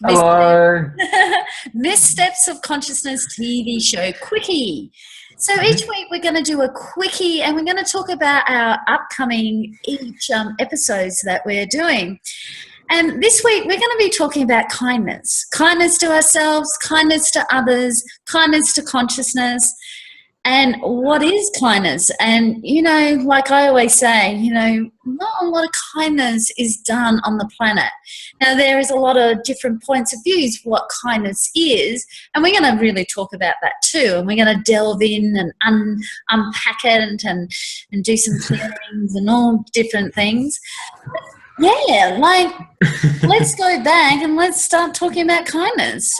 Hello. Missteps of Consciousness TV show, Quicky. So each week we're going to do a quickie and we're going to talk about our upcoming episodes that we're doing. And this week we're going to be talking about kindness. Kindness to ourselves, kindness to others, kindness to consciousness. And what is kindness? And, like I always say, not a lot of kindness is done on the planet. Now, there is a lot of different points of views what kindness is, and we're going to really talk about that too. And we're going to delve in and unpack it and do some clearings and all different things. Yeah, let's go back and let's start talking about kindness.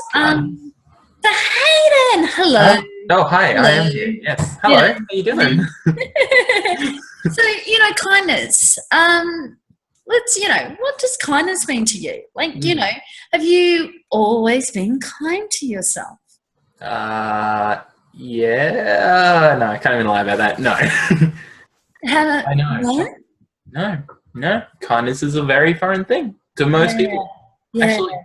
The Hayden, hello. Hi, hello. I am here. Yes. Hello. Yeah. How are you doing? So, kindness. What does kindness mean to you? Have you always been kind to yourself? Yeah. No, I can't even lie about that. No. I know. No? No. Kindness is a very foreign thing to most people. Yeah. Actually,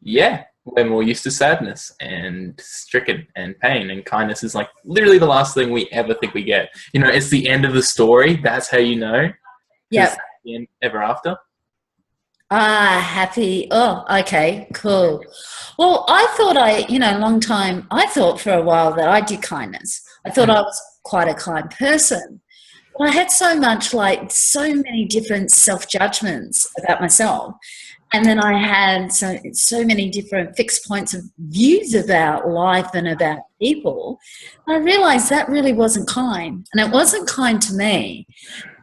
yeah. We're more used to sadness and stricken and pain, and kindness is like literally the last thing we ever think we get. It's the end of the story. That's how you know. Yeah. The end ever after. Happy. Oh, okay, cool. Well, I thought I thought for a while that I did kindness. I thought I was quite a kind person. But I had so many different self-judgments about myself. And then I had so many different fixed points of views about life and about people. I realized that really wasn't kind, and it wasn't kind to me.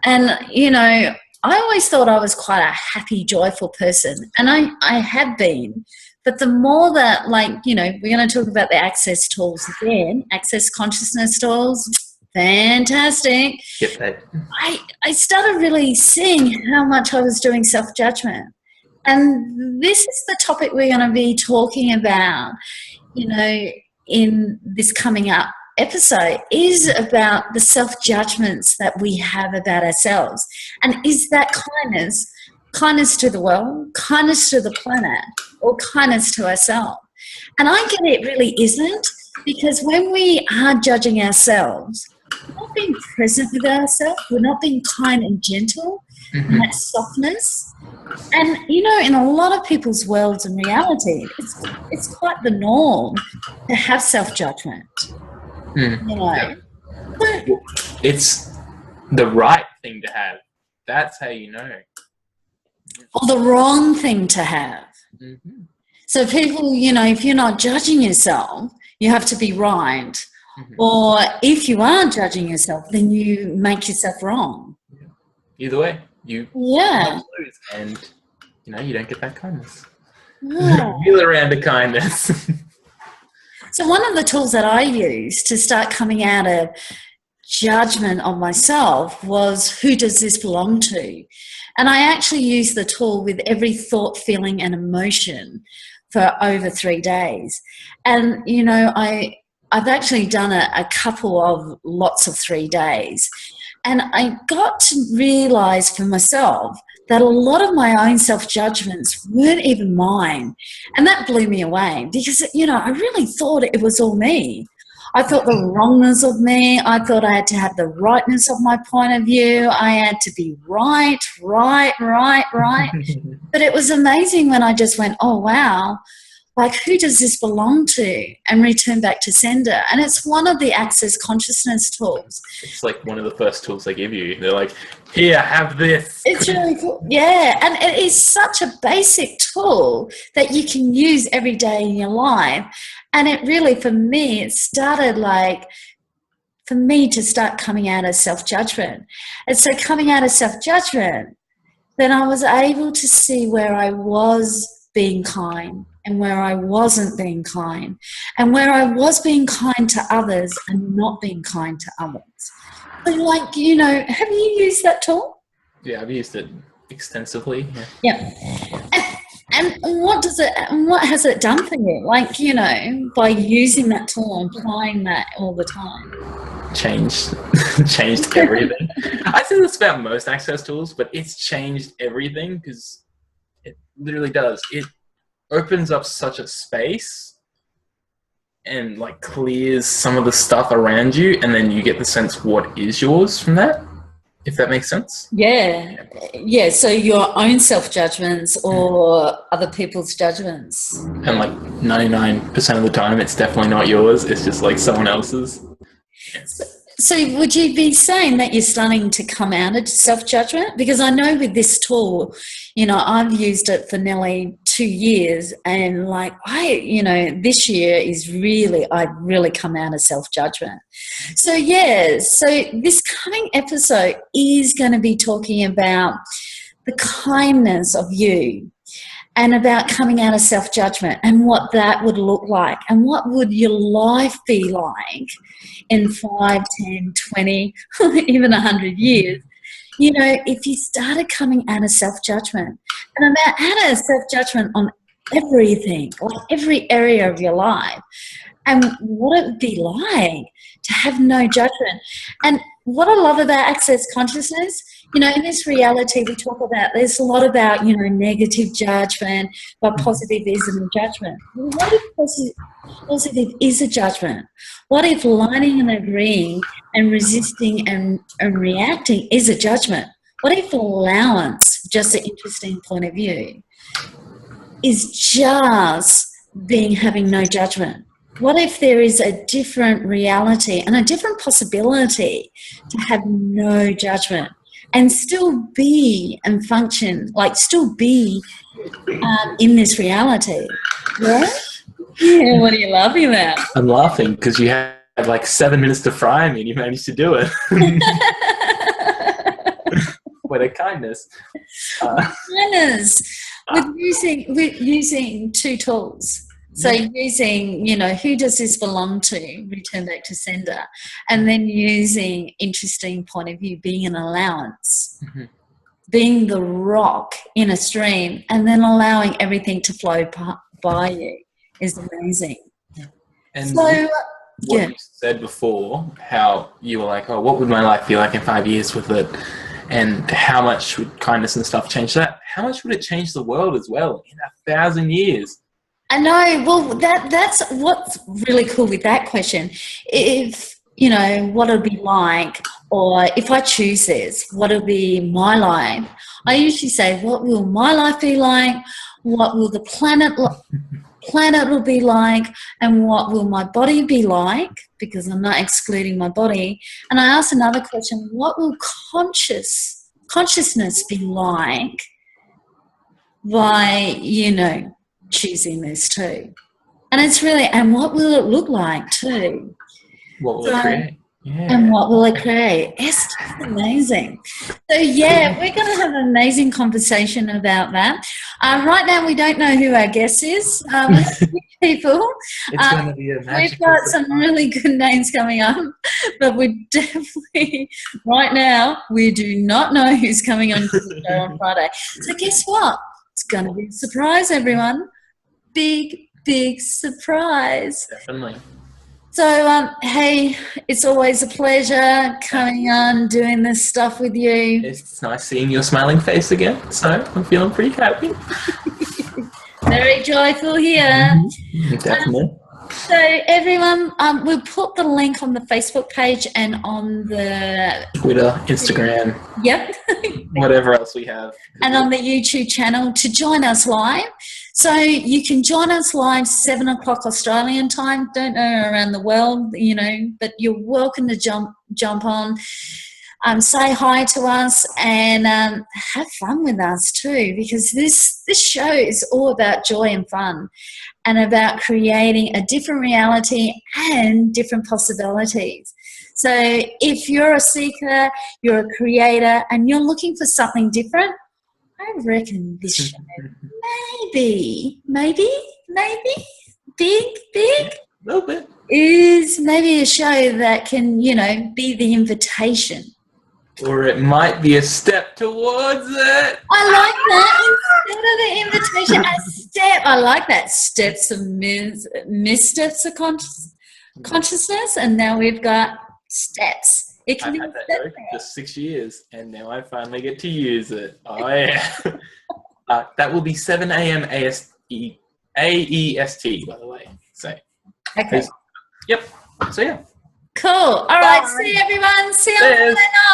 And, I always thought I was quite a happy, joyful person, and I have been. But the more that, we're going to talk about the access tools again, access consciousness tools, fantastic. Get that. I started really seeing how much I was doing self-judgment. And this is the topic we're going to be talking about, in this coming up episode, is about the self-judgments that we have about ourselves. And is that kindness to the world, kindness to the planet, or kindness to ourselves? And I get it really isn't, because when we are judging ourselves, we're not being present with ourselves, we're not being kind and gentle, and that softness. And, in a lot of people's worlds and reality, it's quite the norm to have self-judgment. Yeah. It's the right thing to have. That's how you know. Or the wrong thing to have. Mm-hmm. So people, if you're not judging yourself, you have to be right. Mm-hmm. Or if you are judging yourself, then you make yourself wrong. Either way. You lose, and you don't get that kindness. Wheel around to kindness. So one of the tools that I used to start coming out of judgment on myself was, who does this belong to? And I actually used the tool with every thought, feeling and emotion for over 3 days. And I've actually done a couple of lots of 3 days. And I got to realise for myself that a lot of my own self-judgments weren't even mine. And that blew me away because, I really thought it was all me. I thought the wrongness of me. I thought I had to have the rightness of my point of view. I had to be right. But it was amazing when I just went, oh, wow. Who does this belong to? And return back to sender. And it's one of the access consciousness tools. It's like one of the first tools they give you. They're like, here, have this. It's really cool. Yeah. And it is such a basic tool that you can use every day in your life. And it really, for me, it started for me to start coming out of self-judgment. And so coming out of self-judgment, then I was able to see where I was being kind and where I wasn't being kind, and where I was being kind to others and not being kind to others. So have you used that tool? Yeah, I've used it extensively. Yeah. And what has it done for you? By using that tool and applying that all the time. Changed everything. I say this about most access tools, but it's changed everything because it literally does. opens up such a space and like clears some of the stuff around you, and then you get the sense what is yours from that, if that makes sense. Yeah, so your own self-judgments or other people's judgments. And like 99% of the time it's definitely not yours, it's just like someone else's. So would you be saying that you're starting to come out of self-judgment? Because I know with this tool, you know, I've used it for nearly 2 years, and like this year is really, I've really come out of self-judgment. So so this coming episode is going to be talking about the kindness of you and about coming out of self-judgment and what that would look like and what would your life be like in 5, 10, 20, even 100 years, you know, if you started coming out of self-judgment. And I'm out of self-judgment on everything, like every area of your life, and what it would be like to have no judgment. And what I love about Access Consciousness, you know, in this reality we talk about, there's a lot about, you know, negative judgment, but positivism and judgment. Well, what if positive is a judgment? What if lining and agreeing and resisting and reacting is a judgment? What if allowance, just an interesting point of view, is just having no judgment? What if there is a different reality and a different possibility to have no judgment and still be and function, like still be in this reality? Right? Yeah, what are you laughing at? I'm laughing because you had like 7 minutes to fry me and you managed to do it. With a kindness. Kindness. With using two tools. So using, you know, who does this belong to, return back to sender, and then using interesting point of view, being an allowance, being the rock in a stream, and then allowing everything to flow by you is amazing. And so, what you said before, how you were like, oh, what would my life be like in 5 years with it? And how much would kindness and stuff change that? How much would it change the world as well in 1,000 years? I know. Well, that's what's really cool with that question. If, you know, what it'll be like, or if I choose this, what will be my life? I usually say, what will my life be like? What will the planet will be like? And what will my body be like? Because I'm not excluding my body. And I ask another question, what will consciousness be like by, you know, choosing this too? And it's really, and what will it look like too? What will it create? Yeah. And what will it create? It's just amazing. So yeah, we're going to have an amazing conversation about that. Right now we don't know who our guest is. People. It's going to be a magical. We've got some really good names coming up, but we definitely, right now, we do not know who's coming on the show on Friday. So guess what? It's going to be a surprise, everyone. Big surprise. Definitely. So, hey, it's always a pleasure coming on, doing this stuff with you. It's nice seeing your smiling face again, so I'm feeling pretty happy. Very joyful here. Definitely. So, everyone, we'll put the link on the Facebook page and on the Twitter, Instagram. Yep. Whatever else we have. And on the YouTube channel to join us live. So you can join us live 7 o'clock Australian time. Don't know around the world, you know, but you're welcome to jump on. Say hi to us and have fun with us too, because this show is all about joy and fun and about creating a different reality and different possibilities. So if you're a seeker, you're a creator, and you're looking for something different, I reckon this show maybe, big, a little bit, is maybe a show that can, you know, be the invitation. Or it might be a step towards it. I like that. Instead of the invitation, a step. I like that. Steps of missteps of consciousness, and now we've got steps. It can I be had that joke for 6 years, and now I finally get to use it. Oh yeah. That will be 7 a.m. AEST AEST, by the way. So, okay. Yep. So, yeah. Cool. All right. See you, everyone. See you on Friday night.